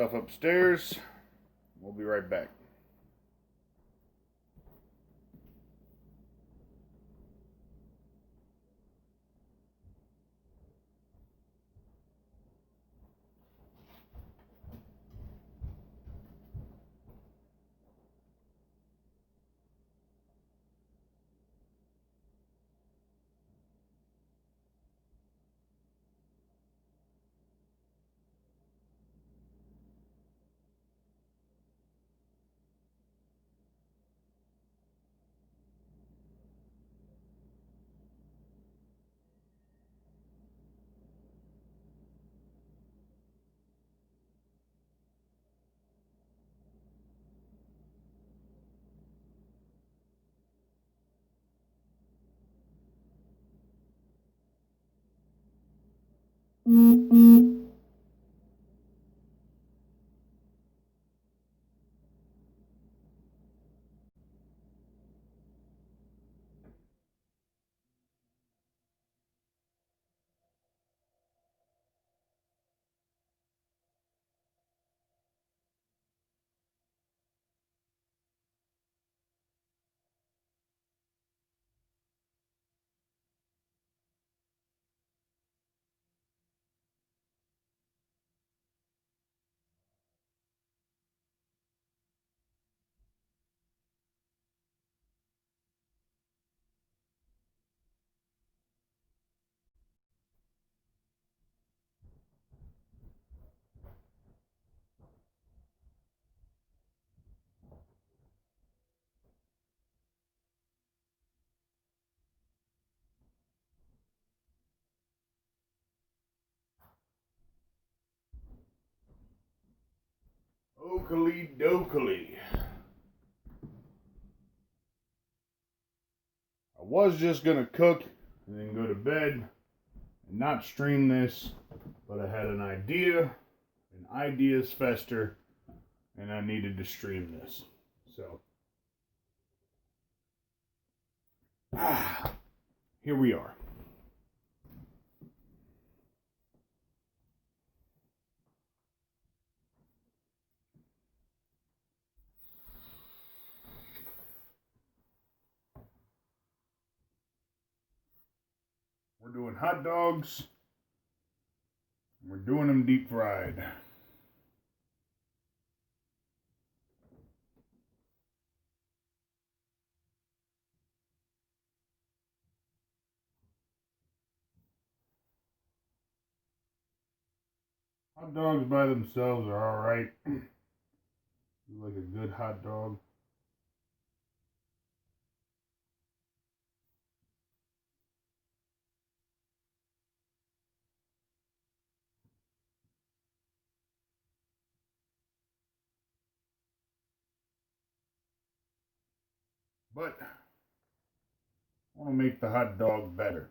Stuff upstairs. We'll be right back. Oakley dokley. I was just gonna cook and then go to bed and not stream this, but I had an idea, and ideas fester, and I needed to stream this. So, here we are. We're doing hot dogs. We're doing them deep fried. Hot dogs by themselves are alright. Like a good hot dog. But I want to make the hot dog better.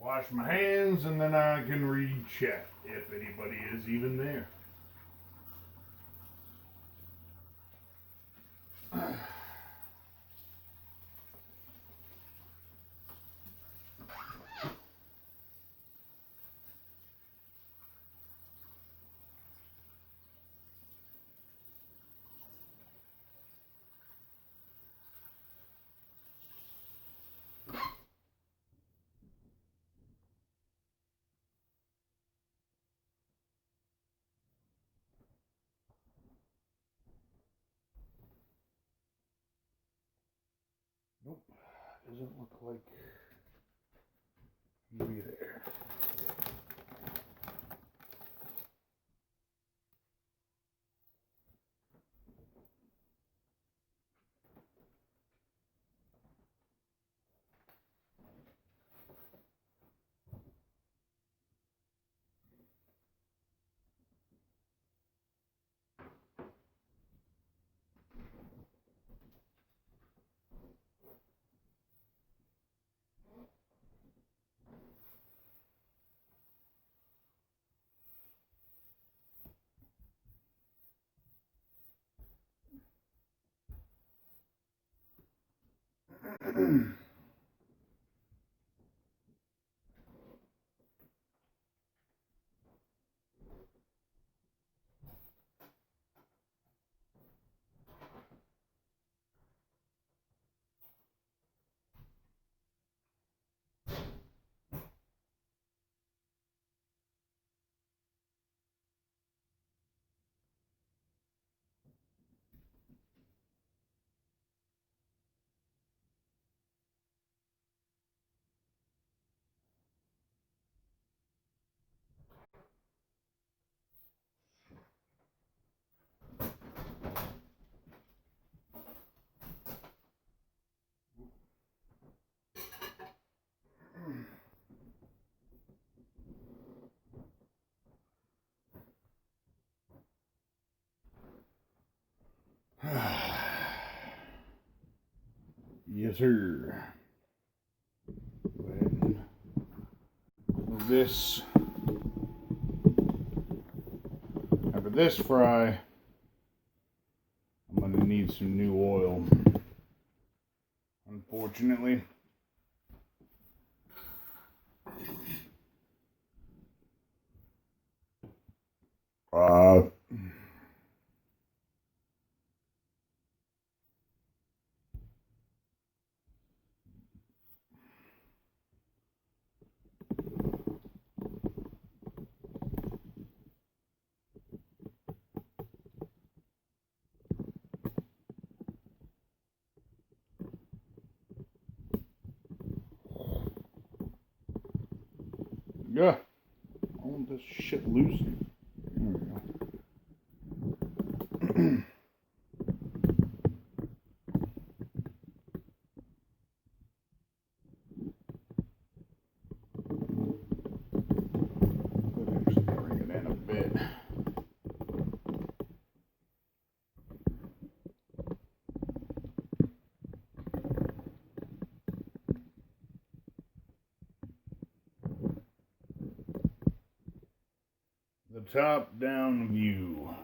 wash my hands, and then I can read chat if anybody is even there. Nope, doesn't look like he'll be there. Yes, sir. Go ahead and move this. After this fry, I'm going to need some new oil. Unfortunately. Yeah. I want this shit loosened. There we go. Could actually bring it in a bit. The top-down view.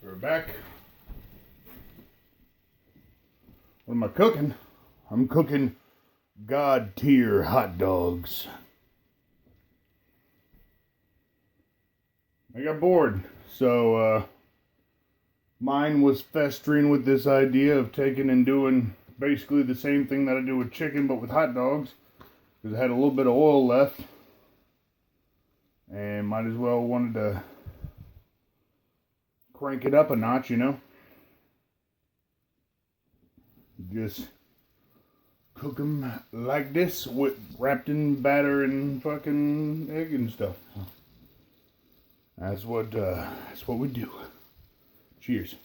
We're back. What am I cooking? I'm cooking God tier hot dogs. I got bored, so mine was festering with this idea of taking and doing basically the same thing that I do with chicken, but with hot dogs, because I had a little bit of oil left, and might as well wanted to crank it up a notch, you know. Just cook them like this, with wrapped in batter and fucking egg and stuff. That's what we do. Cheers.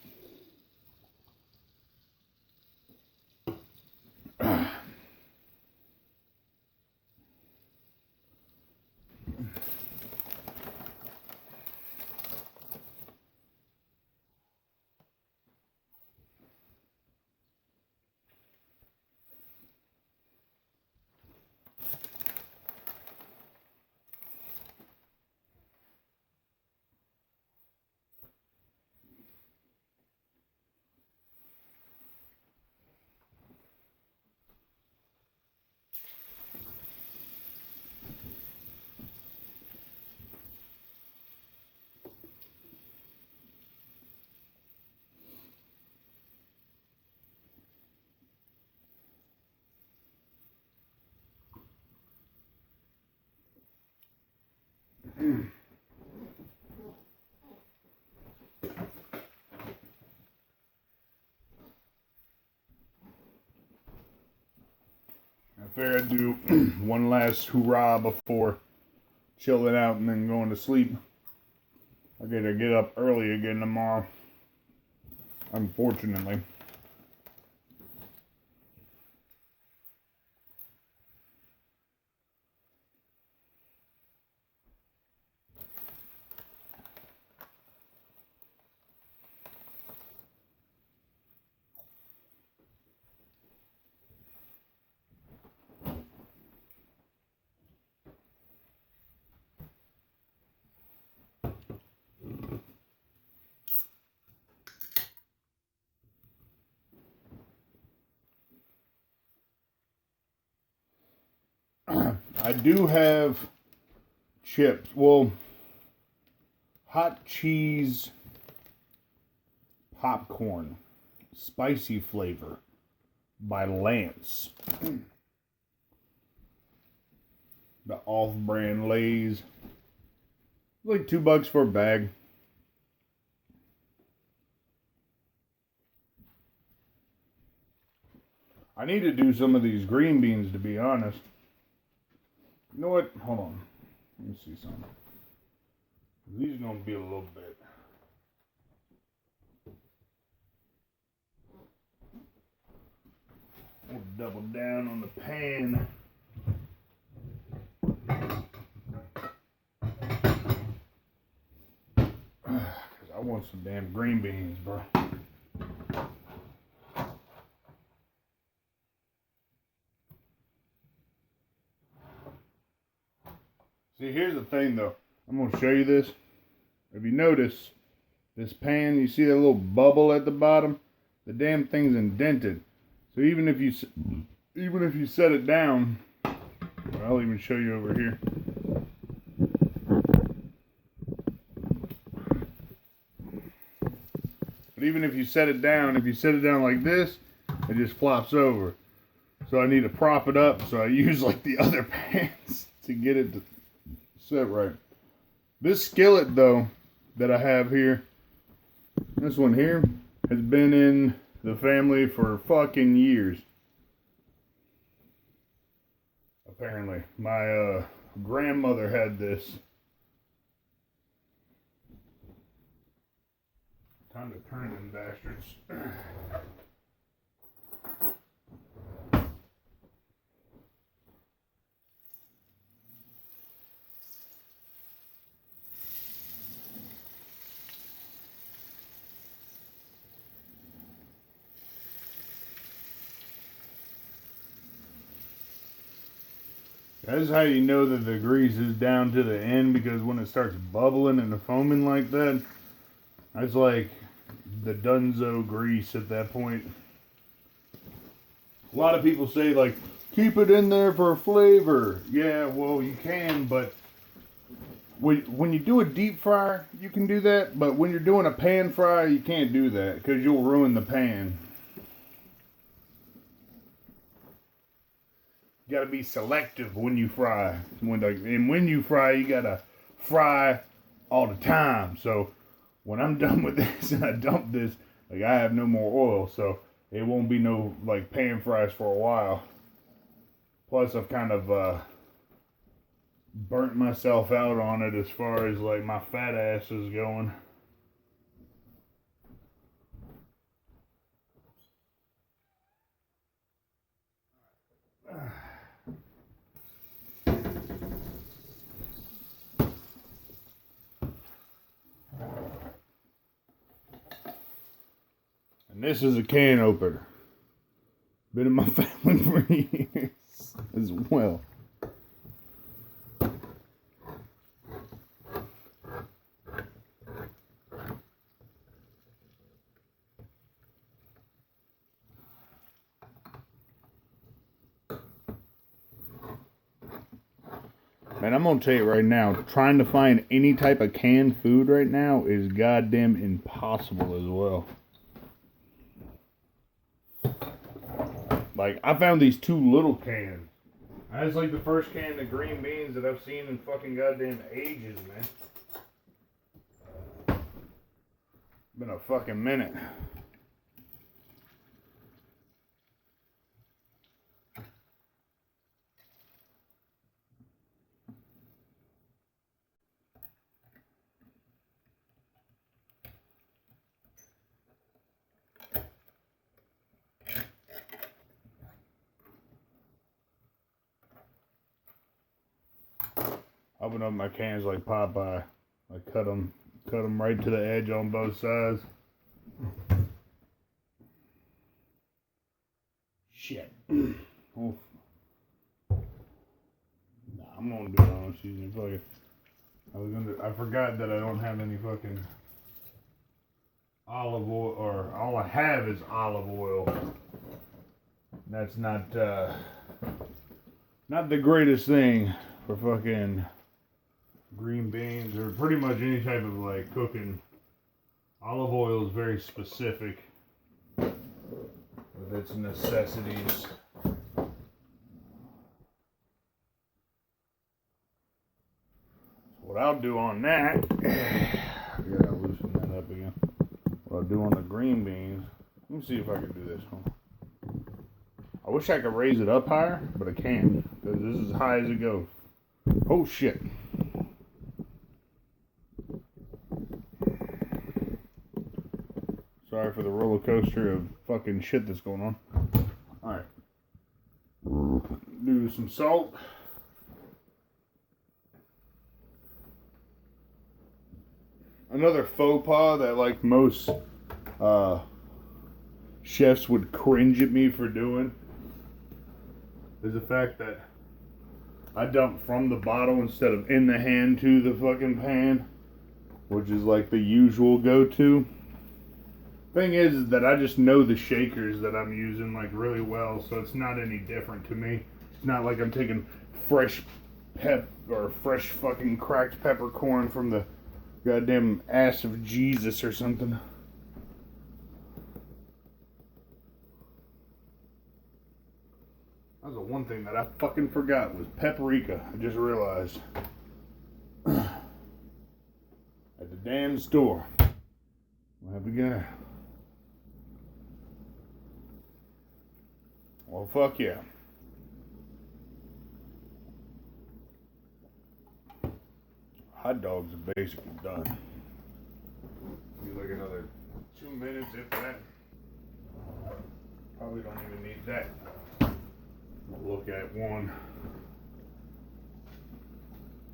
I figure I'd do one last hurrah before chilling out and then going to sleep. I gotta get up early again tomorrow, unfortunately. I do have chips. Well, hot cheese popcorn, spicy flavor by Lance. The off-brand Lay's. Like $2 for a bag. I need to do some of these green beans, to be honest. You know what? Hold on. Let me see something. These are going to be a little bit. We'll double down on the pan. Because I want some damn green beans, bro. See, here's the thing, though. I'm going to show you this. If you notice, this pan, you see that little bubble at the bottom? The damn thing's indented. So even if you set it down, I'll even show you over here. But even if you set it down, like this, it just flops over. So I need to prop it up. So I use like the other pans to get it to set right. This skillet, though, that I have here, this one here, has been in the family for fucking years. Apparently. My grandmother had this. Time to turn them bastards. That's how you know that the grease is down to the end, because when it starts bubbling and foaming like that, that's like the Dunzo grease at that point. A lot of people say, like, keep it in there for flavor. Yeah, well, you can, but when you do a deep fryer, you can do that. But when you're doing a pan fry, you can't do that because you'll ruin the pan. You gotta be selective when you fry. When you fry, you gotta fry all the time. So when I'm done with this and I dump this, like, I have no more oil, so it won't be no like pan fries for a while. Plus, I've kind of burnt myself out on it as far as like my fat ass is going. And this is a can opener. Been in my family for years as well. Man, I'm gonna tell you right now, trying to find any type of canned food right now is goddamn impossible as well. Like, I found these 2 little cans. That's like the first can of green beans that I've seen in fucking goddamn ages, man. Been a fucking minute. Open up my cans like Popeye. I cut them right to the edge on both sides. Shit. Oh. Nah, I'm gonna do my own seasoning. Fuck it. I forgot that I don't have any fucking olive oil, or all I have is olive oil. That's not the greatest thing for fucking green beans or pretty much any type of like cooking. Olive oil is very specific with its necessities. What I'll do on that, I gotta loosen that up again. What I'll do on the green beans, let me see if I can do this. I wish I could raise it up higher, but I can't, because this is as high as it goes. Oh shit. Sorry for the roller coaster of fucking shit that's going on. Alright. Do some salt. Another faux pas that like most chefs would cringe at me for doing is the fact that I dump from the bottle instead of in the hand to the fucking pan, which is like the usual go-to. Thing is that I just know the shakers that I'm using like really well, so it's not any different to me. It's not like I'm taking fresh fresh fucking cracked peppercorn from the goddamn ass of Jesus or something. That was the one thing that I fucking forgot was paprika. I just realized. At the damn store. We'll have to go. Well, fuck yeah. Hot dogs are basically done. Be like another 2 minutes, if that. Probably don't even need that. Look at one.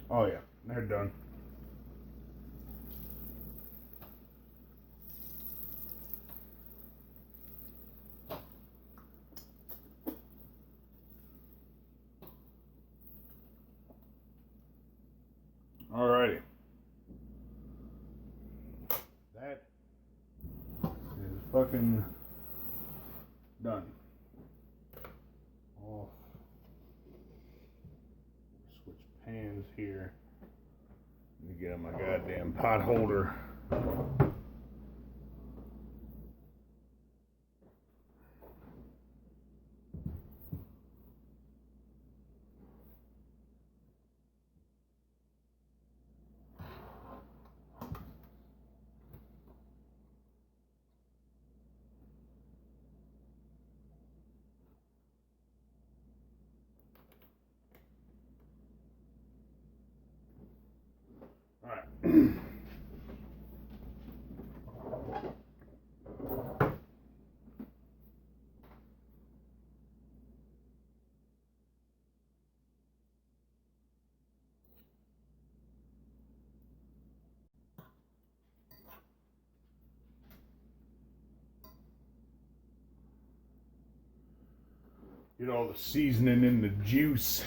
Oh yeah, they're done. Alrighty. That fucking done. Off. Switch pans here. Let me get my goddamn pot holder. Alright. Get all the seasoning in the juice.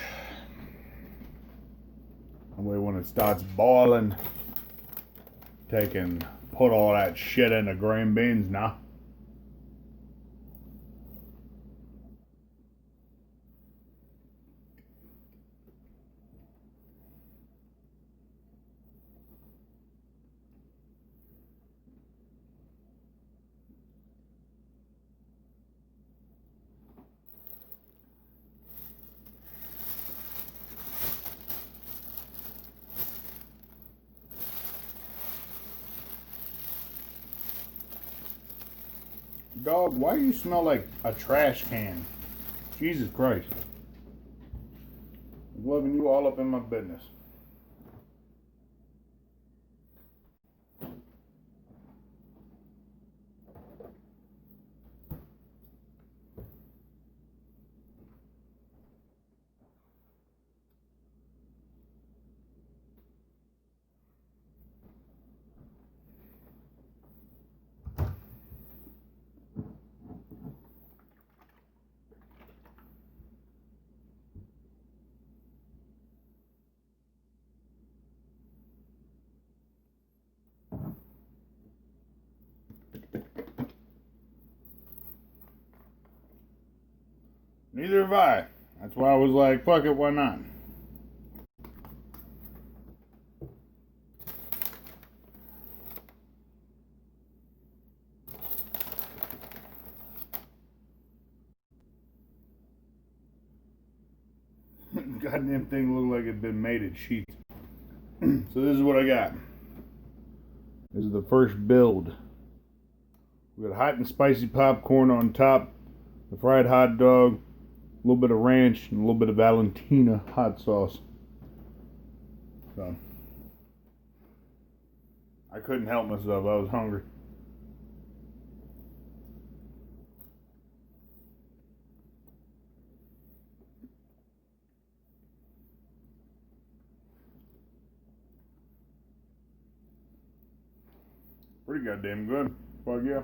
That way when it starts boiling, take and put all that shit in the green beans now. Dog, why do you smell like a trash can? Jesus Christ. I'm loving you all up in my business. Neither have I. That's why I was like, fuck it, why not? Goddamn thing looked like it'd been made in sheets. So this is what I got. This is the first build. We got hot and spicy popcorn on top, the fried hot dog, a little bit of ranch, and a little bit of Valentina hot sauce. So I couldn't help myself. I was hungry. Pretty goddamn good. Fuck yeah.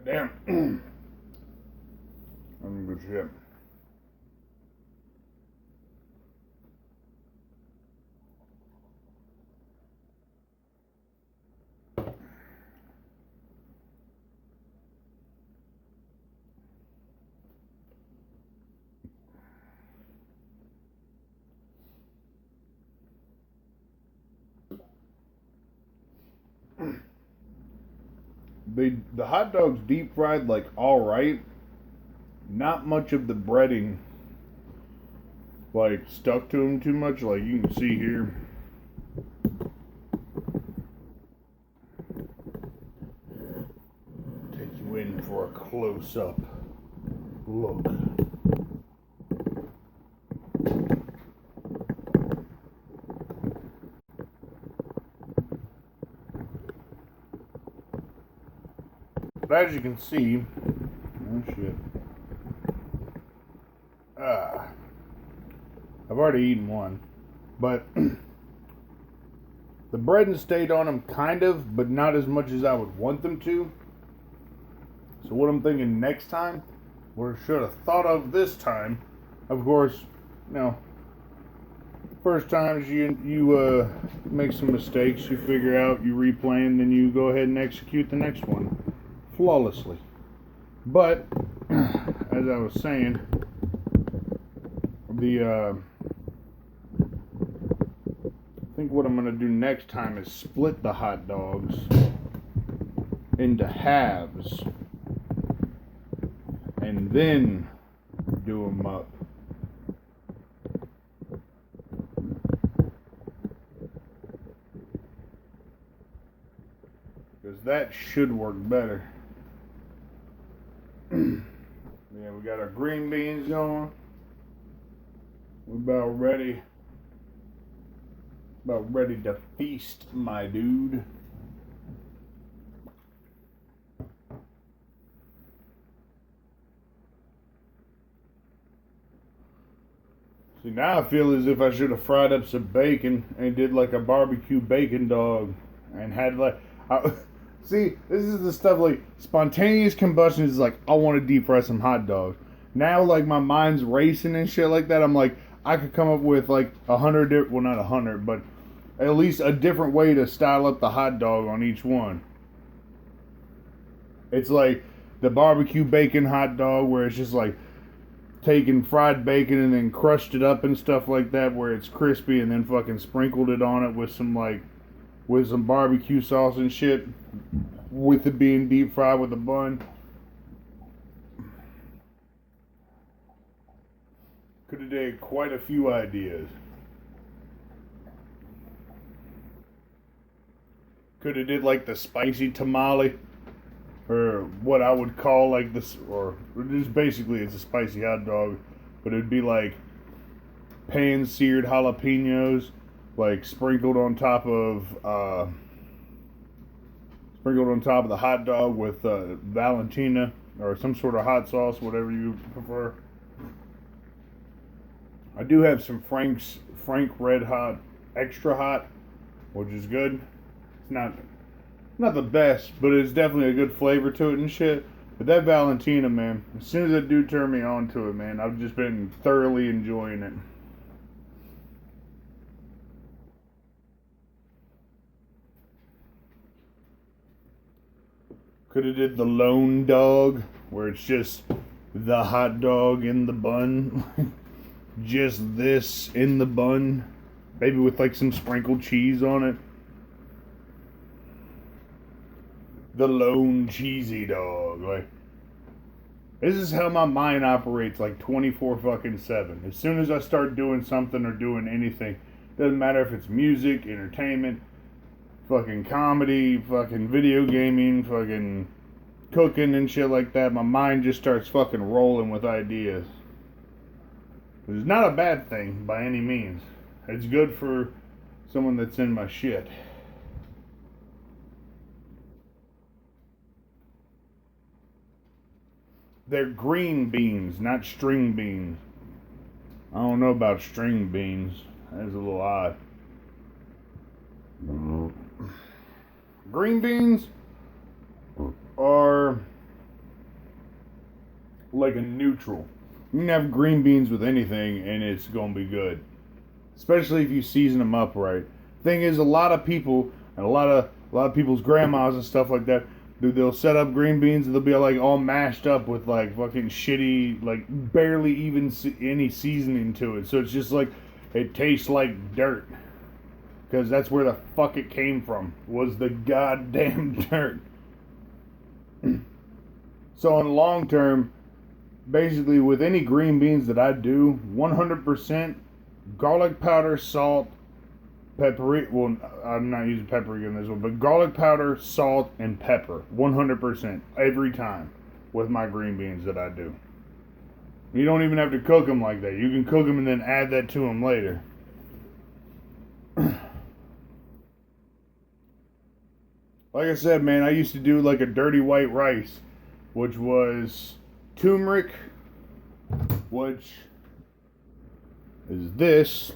Goddamn. I'm in good shape. The hot dog's deep fried like all right, not much of the breading like stuck to them too much, like you can see here. Take you in for a close-up look. But as you can see, oh shit. I've already eaten one, but the breading stayed on them kind of, but not as much as I would want them to. So what I'm thinking next time, or should have thought of this time, of course, you know, first times you make some mistakes, you figure out, you replay, and then you go ahead and execute the next one flawlessly. But as I was saying, I think what I'm going to do next time is split the hot dogs into halves and then do them up. Because that should work better. Yeah, we got our green beans going. We're about ready to feast, my dude. See, now I feel as if I should have fried up some bacon and did like a barbecue bacon dog and had like see, this is the stuff like spontaneous combustion is like I want to deep fry some hot dogs. Now like my mind's racing and shit like that. I'm like I could come up with like 100, well not 100, but at least a different way to style up the hot dog on each one. It's like the barbecue bacon hot dog where it's just like taking fried bacon and then crushed it up and stuff like that where it's crispy and then fucking sprinkled it on it with some barbecue sauce and shit with it being deep fried with a bun. Could have did quite a few ideas. Could have did like the spicy tamale, or what I would call like this, or just basically it's a spicy hot dog, but it'd be like pan-seared jalapenos, like sprinkled on top of the hot dog with Valentina or some sort of hot sauce, whatever you prefer. I do have some Frank Red Hot Extra Hot, which is good. It's not the best, but it's definitely a good flavor to it and shit. But that Valentina, man, as soon as that dude turned me on to it, man, I've just been thoroughly enjoying it. Could have did the lone dog, where it's just the hot dog in the bun. Just this in the bun. Maybe with like some sprinkled cheese on it. The lone cheesy dog. Like, this is how my mind operates like 24/7. As soon as I start doing something or doing anything, doesn't matter if it's music, entertainment, fucking comedy, fucking video gaming, fucking cooking and shit like that, my mind just starts fucking rolling with ideas. Which is not a bad thing by any means. It's good for someone that's in my shit. They're green beans, not string beans. I don't know about string beans. That's a little odd. Green beans are like a neutral. You can have green beans with anything and it's gonna be good. Especially if you season them up right. Thing is, a lot of people and a lot of people's grandmas and stuff like that, they'll set up green beans and they'll be like all mashed up with like fucking shitty, like barely even any seasoning to it. So it's just like it tastes like dirt. Because that's where the fuck it came from, was the goddamn dirt. So in the long term, basically with any green beans that I do, 100% garlic powder, salt, paprika. Well, I'm not using paprika in this one, but garlic powder, salt, and pepper. 100% every time with my green beans that I do. You don't even have to cook them like that. You can cook them and then add that to them later. Like I said, man, I used to do like a dirty white rice, which was turmeric, which is this.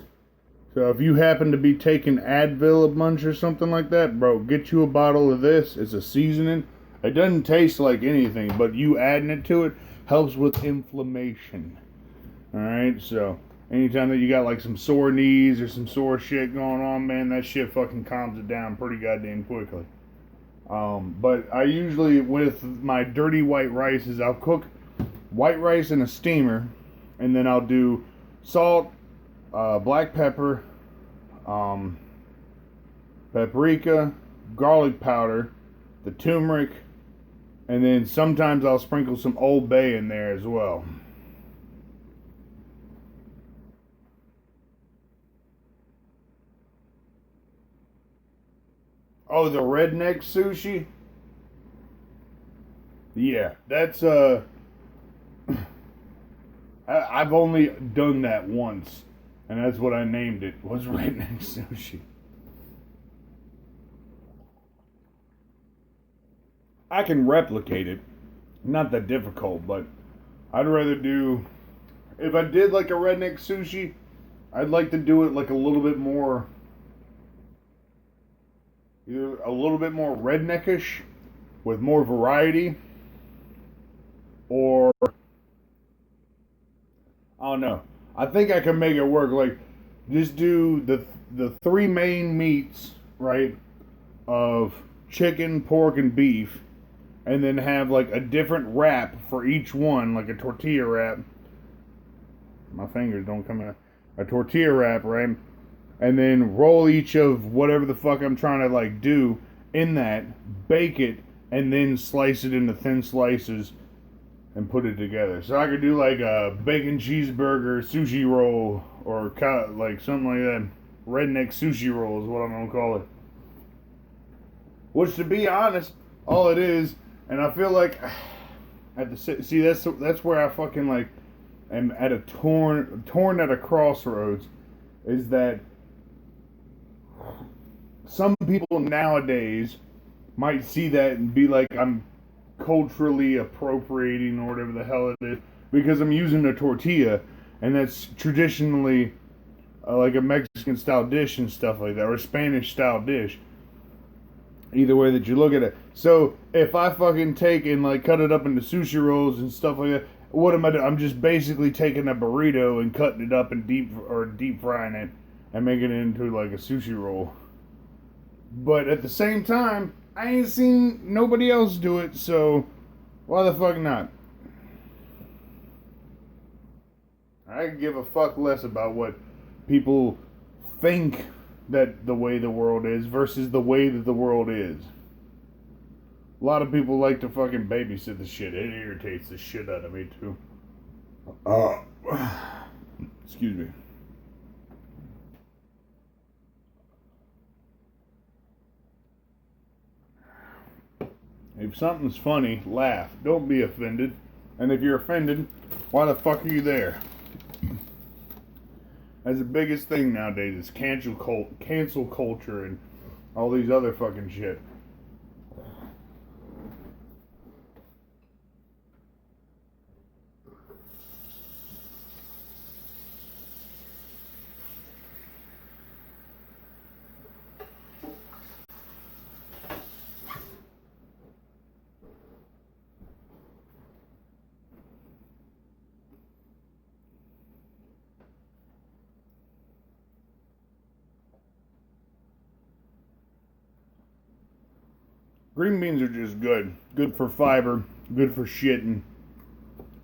So if you happen to be taking Advil a bunch or something like that, bro, get you a bottle of this. It's a seasoning. It doesn't taste like anything, but you adding it to it helps with inflammation. Alright, so anytime that you got like some sore knees or some sore shit going on, man, that shit fucking calms it down pretty goddamn quickly. But I usually, with my dirty white rice, is I'll cook white rice in a steamer, and then I'll do salt, black pepper, paprika, garlic powder, the turmeric, and then sometimes I'll sprinkle some Old Bay in there as well. Oh, the redneck sushi? Yeah, that's I've only done that once, and that's what I named it, was redneck sushi. I can replicate it. Not that difficult, but I'd rather do, if I did like a redneck sushi, I'd like to do it like a little bit more, either a little bit more redneckish with more variety, or I don't know. I think I can make it work. Like, just do the three main meats, right? Of chicken, pork, and beef, and then have like a different wrap for each one, like a tortilla wrap. My fingers don't come out. A tortilla wrap, right? And then roll each of whatever the fuck I'm trying to like do in that, bake it, and then slice it into thin slices and put it together. So I could do like a bacon cheeseburger sushi roll, or like something like that. Redneck sushi roll is what I'm gonna call it. Which, to be honest, all it is, and I feel like at the see that's where I fucking like am at a torn at a crossroads, is that some people nowadays might see that and be like, I'm culturally appropriating or whatever the hell it is, because I'm using a tortilla, and that's traditionally like a Mexican style dish and stuff like that, or a Spanish style dish. Either way that you look at it. So if I fucking take and like cut it up into sushi rolls and stuff like that, what am I doing? I'm just basically taking a burrito and cutting it up and deep frying it and making it into like a sushi roll. But at the same time, I ain't seen nobody else do it, so why the fuck not? I could give a fuck less about what people think that the way the world is versus the way that the world is. A lot of people like to fucking babysit the shit. It irritates the shit out of me too. Excuse me. If something's funny, laugh. Don't be offended. And if you're offended, why the fuck are you there? That's the biggest thing nowadays is cancel culture and all these other fucking shit. Green beans are just good. Good for fiber. Good for shitting.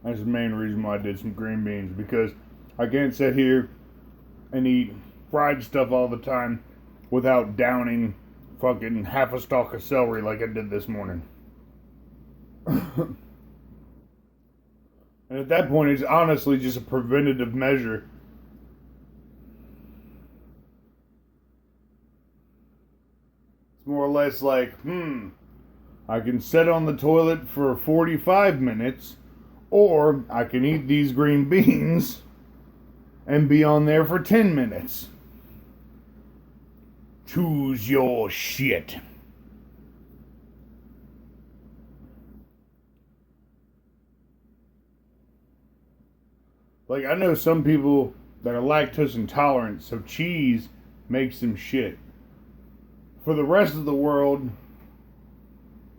That's the main reason why I did some green beans. Because I can't sit here and eat fried stuff all the time without downing fucking half a stalk of celery like I did this morning. And at that point, it's honestly just a preventative measure. It's more or less like, I can sit on the toilet for 45 minutes, or I can eat these green beans and be on there for 10 minutes. Choose your shit. Like, I know some people that are lactose intolerant, so cheese makes them shit. For the rest of the world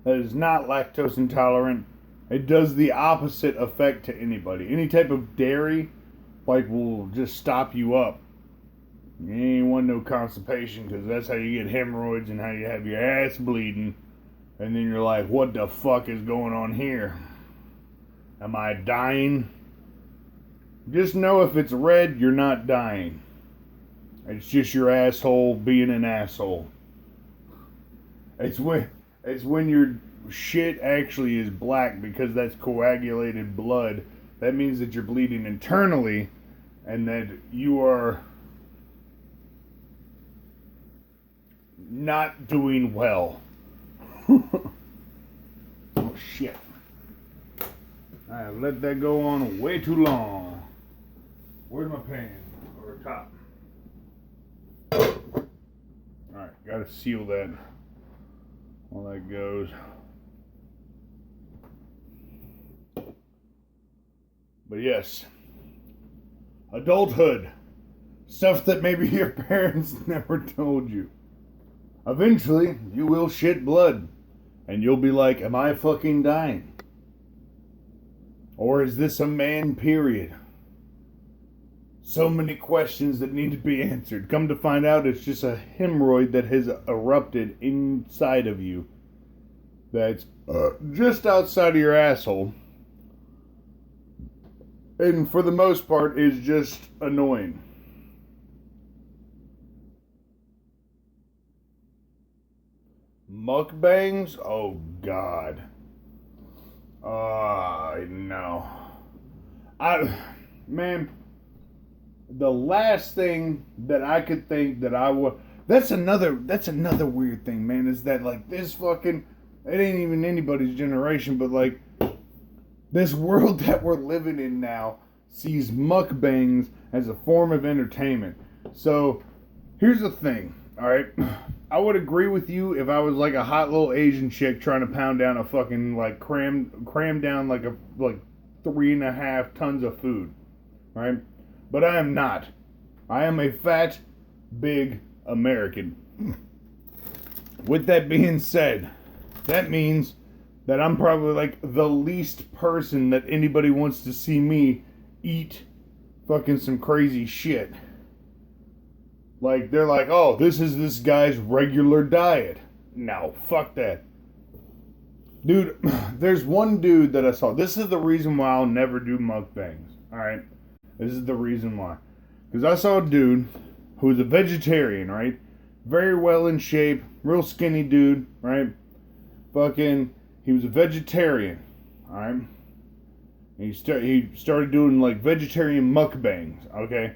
that is not lactose intolerant, it does the opposite effect to anybody. Any type of dairy, like, will just stop you up. You ain't want no constipation, because that's how you get hemorrhoids and how you have your ass bleeding. And then you're like, what the fuck is going on here? Am I dying? Just know if it's red, you're not dying. It's just your asshole being an asshole. It's when your shit actually is black, because that's coagulated blood. That means that you're bleeding internally and that you are not doing well. Oh shit. I have let that go on way too long. Where's my pan? Or top? Alright, gotta seal that while that goes. But yes, adulthood. Stuff that maybe your parents never told you. Eventually, you will shit blood. And you'll be like, am I fucking dying? Or is this a man period? So many questions that need to be answered. Come to find out, it's just a hemorrhoid that has erupted inside of you. That's just outside of your asshole. And for the most part, is just annoying. Mukbangs? Oh, God. No. Man, the last thing that I could think that I would... That's another weird thing, man, is that, like, this fucking... It ain't even anybody's generation, but, like, this world that we're living in now sees mukbangs as a form of entertainment. So, here's the thing, alright? I would agree with you if I was like a hot little Asian chick trying to pound down a fucking, like, cram down like 3.5 tons of food, right? But I am not. I am a fat, big American. With that being said, that means that I'm probably like the least person that anybody wants to see me eat fucking some crazy shit. Like, they're like, oh, this is this guy's regular diet. No, fuck that. Dude, there's one dude that I saw. This is the reason why I'll never do mukbangs. Alright? This is the reason why. Because I saw a dude who was a vegetarian, right? Very well in shape. Real skinny dude, right? He was a vegetarian. Alright? He started doing, like, vegetarian mukbangs, okay?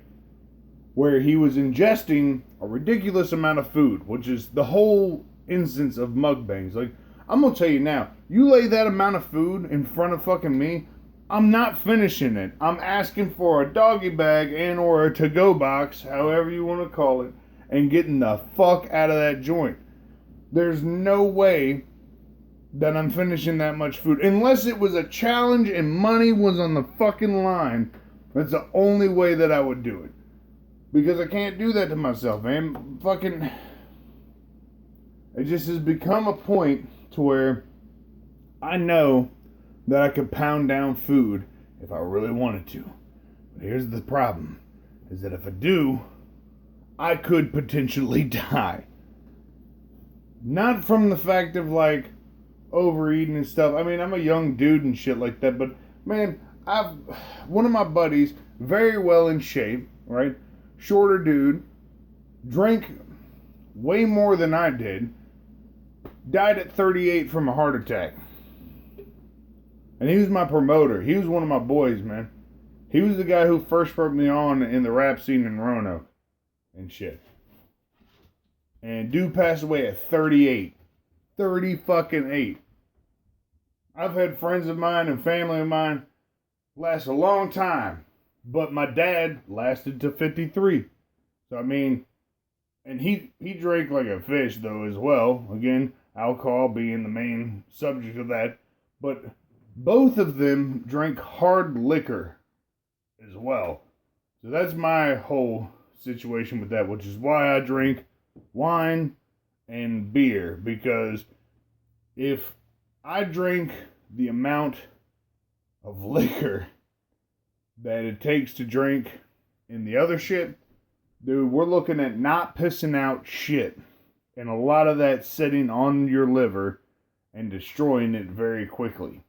Where he was ingesting a ridiculous amount of food, which is the whole instance of mukbangs. Like, I'm gonna tell you now, you lay that amount of food in front of fucking me, I'm not finishing it. I'm asking for a doggy bag and or a to-go box, however you want to call it, and getting the fuck out of that joint. There's no way that I'm finishing that much food. Unless it was a challenge and money was on the fucking line. That's the only way that I would do it. Because I can't do that to myself, man. Fucking... It just has become a point to where I know that I could pound down food if I really wanted to. But here's the problem. Is that if I do, I could potentially die. Not from the fact of, like, overeating and stuff. I mean, I'm a young dude and shit like that. But, man, one of my buddies, very well in shape, right? Shorter dude, drank way more than I did, died at 38 from a heart attack. And he was my promoter. He was one of my boys, man. He was the guy who first put me on in the rap scene in Roanoke and shit. And dude passed away at 38. 30 fucking 8. I've had friends of mine and family of mine last a long time. But my dad lasted to 53. So, I mean, and he drank like a fish, though, as well. Again, alcohol being the main subject of that. But both of them drank hard liquor as well. So that's my whole situation with that, which is why I drink wine and beer. Because if I drink the amount of liquor that it takes to drink in the other shit, dude, we're looking at not pissing out shit. And a lot of that sitting on your liver and destroying it very quickly.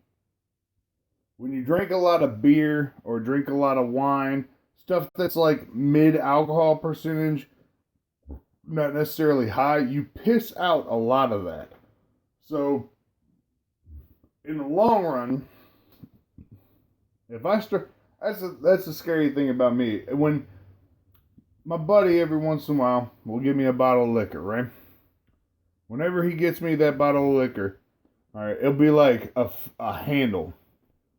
When you drink a lot of beer or drink a lot of wine, stuff that's like mid-alcohol percentage, not necessarily high, you piss out a lot of that. So, in the long run, if I start... That's the scary thing about me. When my buddy every once in a while will give me a bottle of liquor, right? Whenever he gets me that bottle of liquor, all right, it'll be like a handle,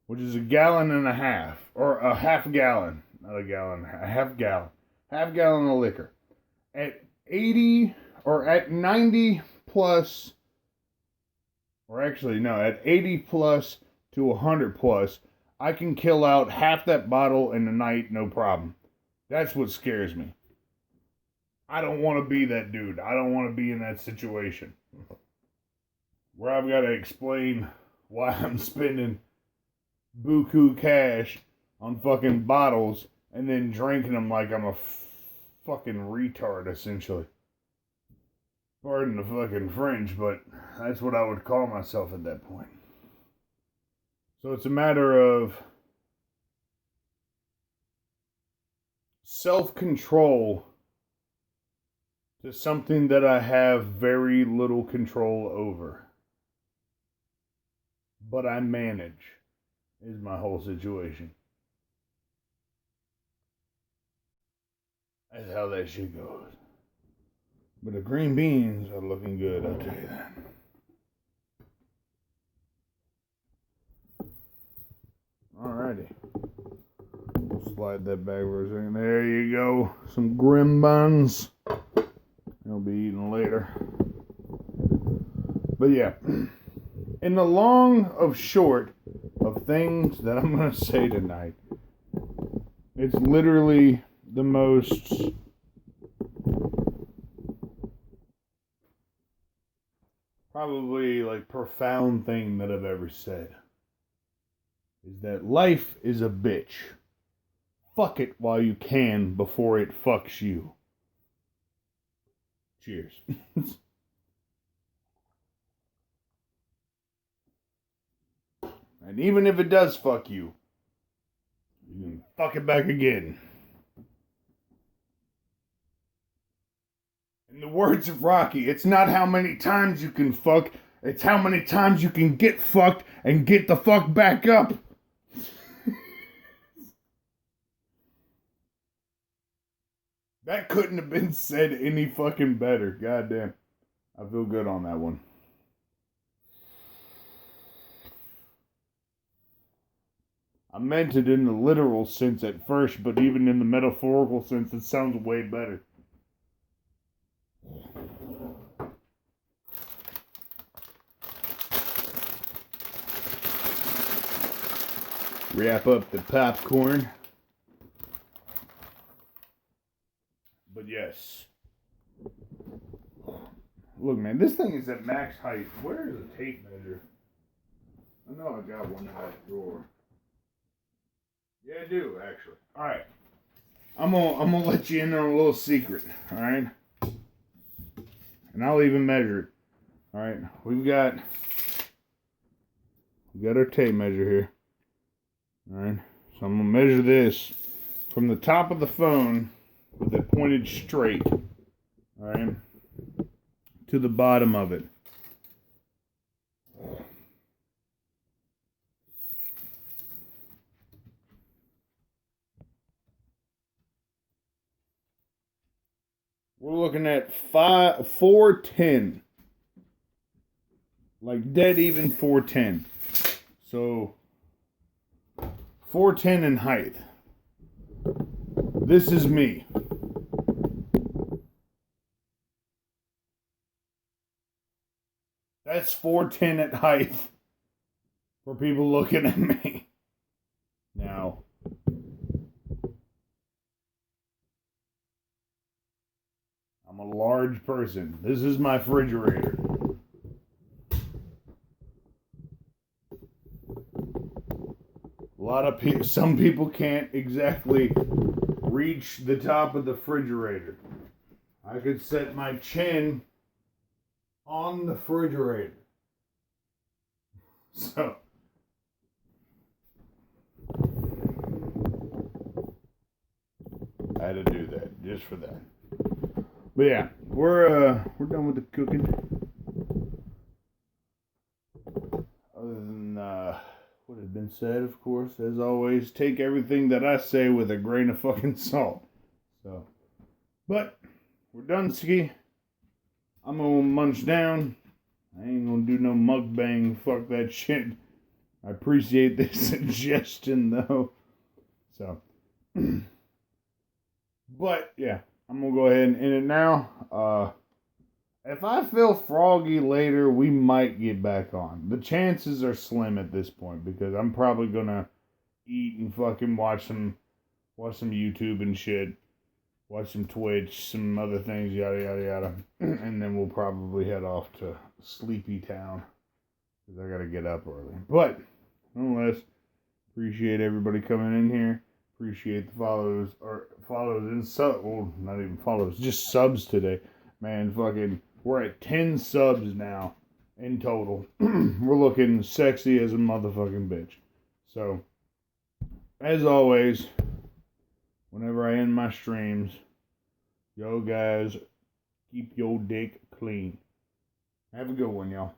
which is a gallon and a half, or a half gallon, not a gallon, a half gallon of liquor. At 80 or at 90 plus, or actually no, at 80 plus to 100 plus, I can kill out half that bottle in a night, no problem. That's what scares me. I don't want to be that dude. I don't want to be in that situation where I've got to explain why I'm spending buku cash on fucking bottles and then drinking them like I'm a fucking retard, essentially. Pardon the fucking French, but that's what I would call myself at that point. So it's a matter of self-control to something that I have very little control over. But I manage, is my whole situation. That's how that shit goes. But the green beans are looking good, I'll tell you that. Alrighty. We'll slide that back for a second. There you go. Some grim buns. I'll be eating later. But yeah. In the long of short of things that I'm going to say tonight, it's literally the most probably like profound thing that I've ever said. Is that life is a bitch. Fuck it while you can before it fucks you. Cheers. And even if it does fuck you, you can fuck it back again. In the words of Rocky, it's not how many times you can fuck, it's how many times you can get fucked and get the fuck back up. That couldn't have been said any fucking better. Goddamn. I feel good on that one. I meant it in the literal sense at first, but even in the metaphorical sense, it sounds way better. Wrap up the popcorn. But yes. Look, man, this thing is at max height. Where is the tape measure? I know I got one in that drawer. Yeah, I do, actually. Alright. I'm gonna let you in on a little secret, alright? And I'll even measure it. Alright, we've got our tape measure here. Alright, so I'm gonna measure this from the top of the phone with it pointed straight, alright, to the bottom of it. looking at 410. Like dead even 410. So 410 in height. This is me. That's 410 at height for people looking at me. Now, I'm a large person. This is my refrigerator. A lot of people, some people can't exactly reach the top of the refrigerator. I could set my chin on the refrigerator. So, I had to do that just for that. But yeah, we're done with the cooking. Other than what has been said, of course, as always, take everything that I say with a grain of fucking salt. So, but we're done, ski. I'm gonna munch down. I ain't gonna do no mukbang. Fuck that shit. I appreciate the suggestion though. So, but yeah, I'm gonna go ahead and end it now. If I feel froggy later, we might get back on. The chances are slim at this point because I'm probably gonna eat and fucking watch some YouTube and shit. Watch some Twitch, some other things, yada, yada, yada. And then we'll probably head off to Sleepy Town. Because I got to get up early. But, nonetheless, appreciate everybody coming in here. Appreciate the follows and subs. Well, not even follows, just subs today. Man, fucking, we're at 10 subs now in total. We're looking sexy as a motherfucking bitch. So, as always, whenever I end my streams, yo guys, keep your dick clean. Have a good one, y'all.